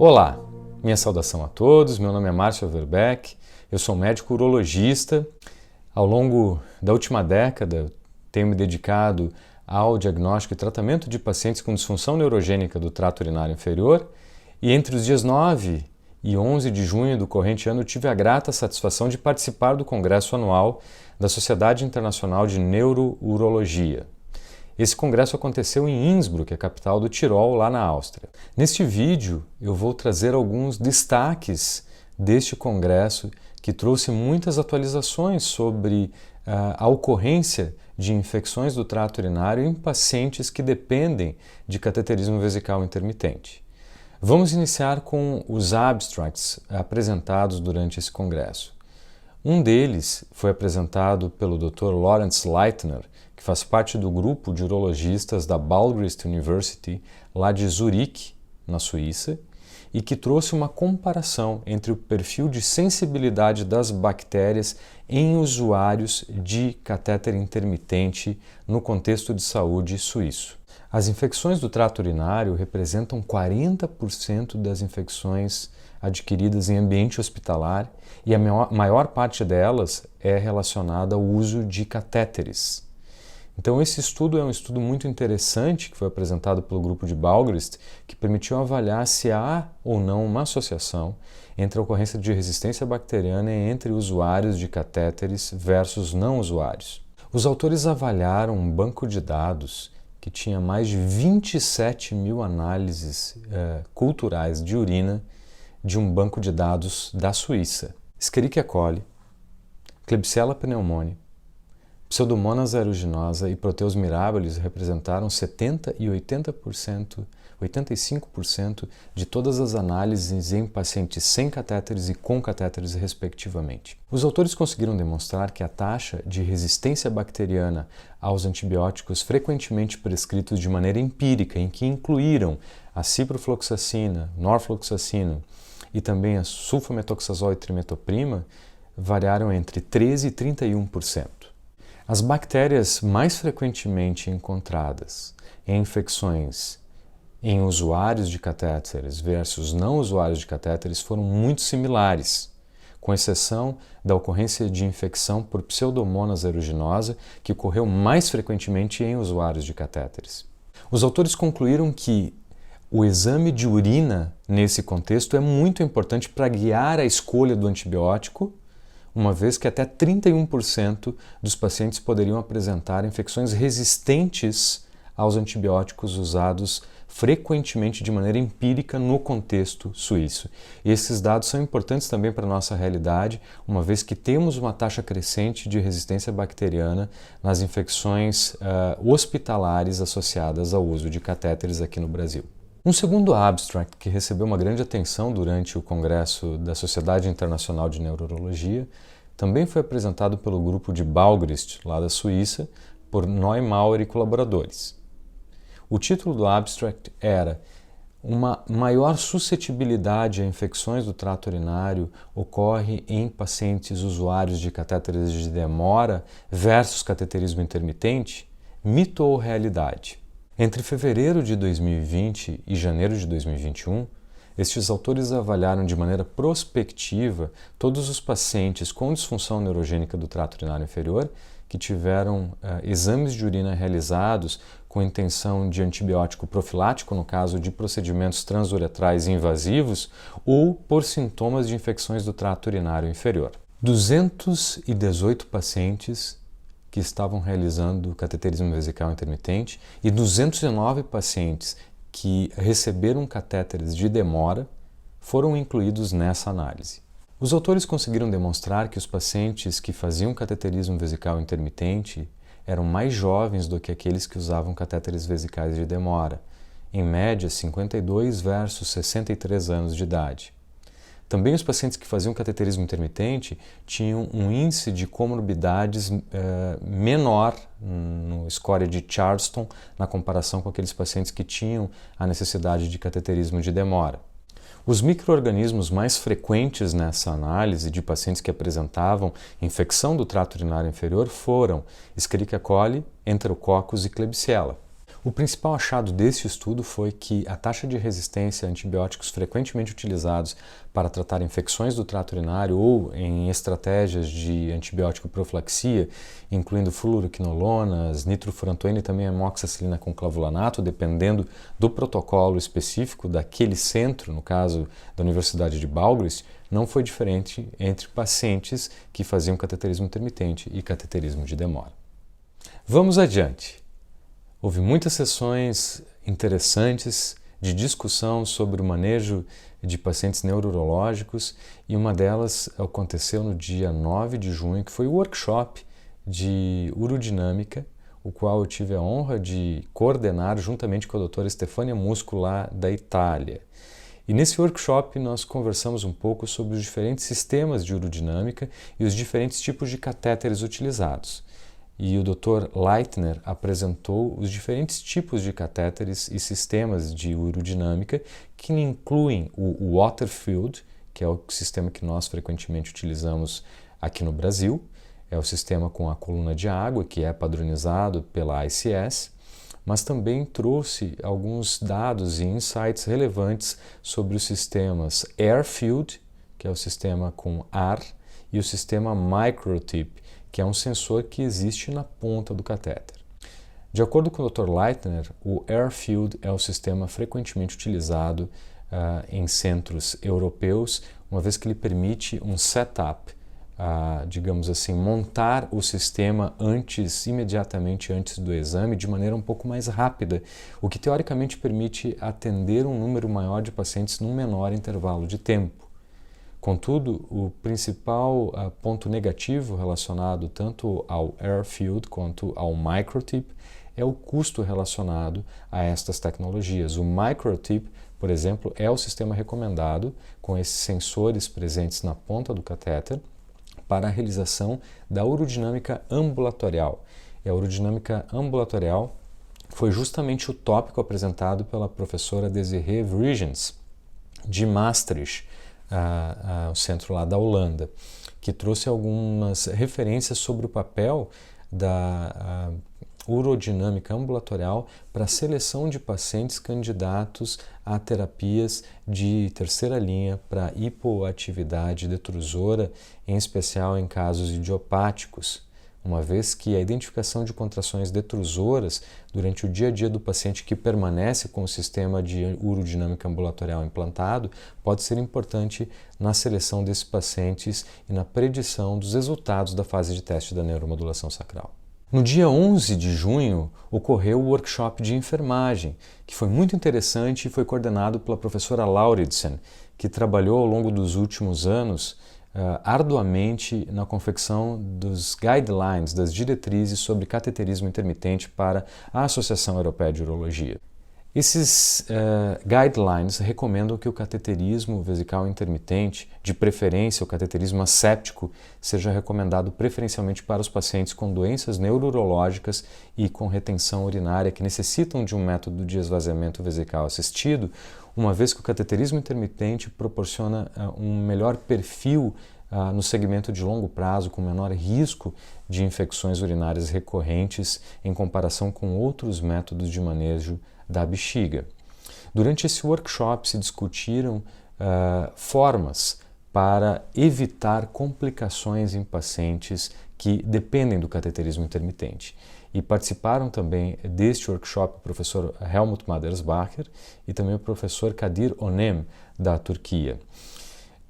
Olá, minha saudação a todos, meu nome é Márcio Overbeck, eu sou médico urologista. Ao longo da última década tenho me dedicado ao diagnóstico e tratamento de pacientes com disfunção neurogênica do trato urinário inferior e entre os dias 9 e 11 de junho do corrente ano tive a grata satisfação de participar do congresso anual da Sociedade Internacional de Neurourologia. Esse congresso aconteceu em Innsbruck, a capital do Tirol, lá na Áustria. Neste vídeo eu vou trazer alguns destaques deste congresso que trouxe muitas atualizações sobre a ocorrência de infecções do trato urinário em pacientes que dependem de cateterismo vesical intermitente. Vamos iniciar com os abstracts apresentados durante esse congresso. Um deles foi apresentado pelo Dr. Lawrence Leitner, que faz parte do grupo de urologistas da Balgrist University, lá de Zurique, na Suíça, e que trouxe uma comparação entre o perfil de sensibilidade das bactérias em usuários de catéter intermitente no contexto de saúde suíço. As infecções do trato urinário representam 40% das infecções adquiridas em ambiente hospitalar e a maior parte delas é relacionada ao uso de catéteres. Então esse estudo é um estudo muito interessante que foi apresentado pelo grupo de Balgrist, que permitiu avaliar se há ou não uma associação entre a ocorrência de resistência bacteriana entre usuários de catéteres versus não usuários. Os autores avaliaram um banco de dados que tinha mais de 27 mil análises culturais de urina de um banco de dados da Suíça. Escherichia coli, Klebsiella pneumoniae, Pseudomonas aeruginosa e Proteus mirabilis representaram 70% e 85% de todas as análises em pacientes sem catéteres e com catéteres, respectivamente. Os autores conseguiram demonstrar que a taxa de resistência bacteriana aos antibióticos frequentemente prescritos de maneira empírica, em que incluíram a ciprofloxacina, norfloxacino e também a sulfametoxazol e trimetoprima, variaram entre 13% e 31%. As bactérias mais frequentemente encontradas em infecções em usuários de catéteres versus não usuários de catéteres foram muito similares, com exceção da ocorrência de infecção por Pseudomonas aeruginosa, que ocorreu mais frequentemente em usuários de catéteres. Os autores concluíram que o exame de urina nesse contexto é muito importante para guiar a escolha do antibiótico, uma vez que até 31% dos pacientes poderiam apresentar infecções resistentes aos antibióticos usados frequentemente de maneira empírica no contexto suíço. E esses dados são importantes também para a nossa realidade, uma vez que temos uma taxa crescente de resistência bacteriana nas infecções hospitalares associadas ao uso de catéteres aqui no Brasil. Um segundo abstract que recebeu uma grande atenção durante o Congresso da Sociedade Internacional de Neurologia também foi apresentado pelo grupo de Balgrist, lá da Suíça, por Neumauer e colaboradores. O título do abstract era "Uma maior suscetibilidade a infecções do trato urinário ocorre em pacientes usuários de catéteres de demora versus cateterismo intermitente? Mito ou realidade?" Entre fevereiro de 2020 e janeiro de 2021, estes autores avaliaram de maneira prospectiva todos os pacientes com disfunção neurogênica do trato urinário inferior que tiveram exames de urina realizados com intenção de antibiótico profilático, no caso de procedimentos transuretrais invasivos, ou por sintomas de infecções do trato urinário inferior. 218 pacientes que estavam realizando cateterismo vesical intermitente e 209 pacientes que receberam catéteres de demora foram incluídos nessa análise. Os autores conseguiram demonstrar que os pacientes que faziam cateterismo vesical intermitente eram mais jovens do que aqueles que usavam catéteres vesicais de demora, em média 52 versus 63 anos de idade. Também os pacientes que faziam cateterismo intermitente tinham um índice de comorbidades menor no score de Charleston na comparação com aqueles pacientes que tinham a necessidade de cateterismo de demora. Os micro-organismos mais frequentes nessa análise de pacientes que apresentavam infecção do trato urinário inferior foram Escherichia coli, Enterococcus e Klebsiella. O principal achado deste estudo foi que a taxa de resistência a antibióticos frequentemente utilizados para tratar infecções do trato urinário ou em estratégias de antibiótico profilaxia, incluindo fluoroquinolonas, nitrofurantoína e também amoxicilina com clavulanato, dependendo do protocolo específico daquele centro, no caso da Universidade de Balgris, não foi diferente entre pacientes que faziam cateterismo intermitente e cateterismo de demora. Vamos adiante. Houve muitas sessões interessantes de discussão sobre o manejo de pacientes neurológicos e uma delas aconteceu no dia 9 de junho, que foi o workshop de urodinâmica, o qual eu tive a honra de coordenar juntamente com a doutora Stefania Musco lá da Itália. E nesse workshop nós conversamos um pouco sobre os diferentes sistemas de urodinâmica e os diferentes tipos de catéteres utilizados. E o Dr. Leitner apresentou os diferentes tipos de catéteres e sistemas de urodinâmica que incluem o Waterfield, que é o sistema que nós frequentemente utilizamos aqui no Brasil, é o sistema com a coluna de água, que é padronizado pela ICS, mas também trouxe alguns dados e insights relevantes sobre os sistemas Airfield, que é o sistema com ar, e o sistema Microtip, que é um sensor que existe na ponta do catéter. De acordo com o Dr. Leitner, o Airfield é o sistema frequentemente utilizado em centros europeus, uma vez que ele permite um setup, digamos assim, montar o sistema imediatamente antes do exame, de maneira um pouco mais rápida, o que teoricamente permite atender um número maior de pacientes num menor intervalo de tempo. Contudo, o principal ponto negativo relacionado tanto ao Airfield quanto ao Microtip é o custo relacionado a estas tecnologias. O Microtip, por exemplo, é o sistema recomendado com esses sensores presentes na ponta do catéter para a realização da urodinâmica ambulatorial. E a urodinâmica ambulatorial foi justamente o tópico apresentado pela professora Desiree Vrigens, de Maastricht, o centro lá da Holanda, que trouxe algumas referências sobre o papel da urodinâmica ambulatorial para a seleção de pacientes candidatos a terapias de terceira linha para hipoatividade detrusora, em especial em casos idiopáticos, uma vez que a identificação de contrações detrusoras durante o dia a dia do paciente que permanece com o sistema de urodinâmica ambulatorial implantado pode ser importante na seleção desses pacientes e na predição dos resultados da fase de teste da neuromodulação sacral. No dia 11 de junho, ocorreu o workshop de enfermagem, que foi muito interessante e foi coordenado pela professora Lauridsen, que trabalhou ao longo dos últimos anos arduamente na confecção dos guidelines, das diretrizes sobre cateterismo intermitente para a Associação Europeia de Urologia. Esses guidelines recomendam que o cateterismo vesical intermitente, de preferência o cateterismo asséptico, seja recomendado preferencialmente para os pacientes com doenças neurológicas e com retenção urinária que necessitam de um método de esvaziamento vesical assistido, uma vez que o cateterismo intermitente proporciona um melhor perfil no segmento de longo prazo, com menor risco de infecções urinárias recorrentes em comparação com outros métodos de manejo da bexiga. Durante esse workshop se discutiram formas para evitar complicações em pacientes que dependem do cateterismo intermitente. E participaram também deste workshop o professor Helmut Madersbacher e também o professor Kadir Onem, da Turquia.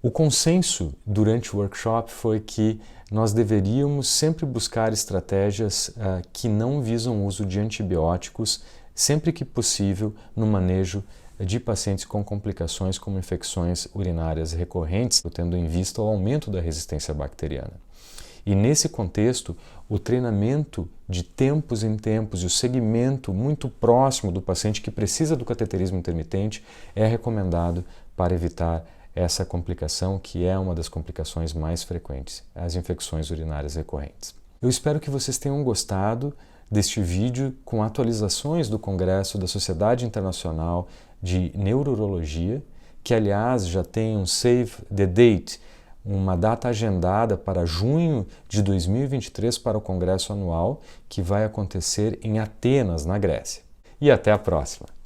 O consenso durante o workshop foi que nós deveríamos sempre buscar estratégias que não visam o uso de antibióticos sempre que possível no manejo de pacientes com complicações como infecções urinárias recorrentes, tendo em vista o aumento da resistência bacteriana. E nesse contexto, o treinamento de tempos em tempos e o segmento muito próximo do paciente que precisa do cateterismo intermitente é recomendado para evitar essa complicação, que é uma das complicações mais frequentes, as infecções urinárias recorrentes. Eu espero que vocês tenham gostado deste vídeo com atualizações do Congresso da Sociedade Internacional de Neurologia, que aliás já tem um save the date, uma data agendada para junho de 2023 para o Congresso Anual, que vai acontecer em Atenas, na Grécia. e até a próxima!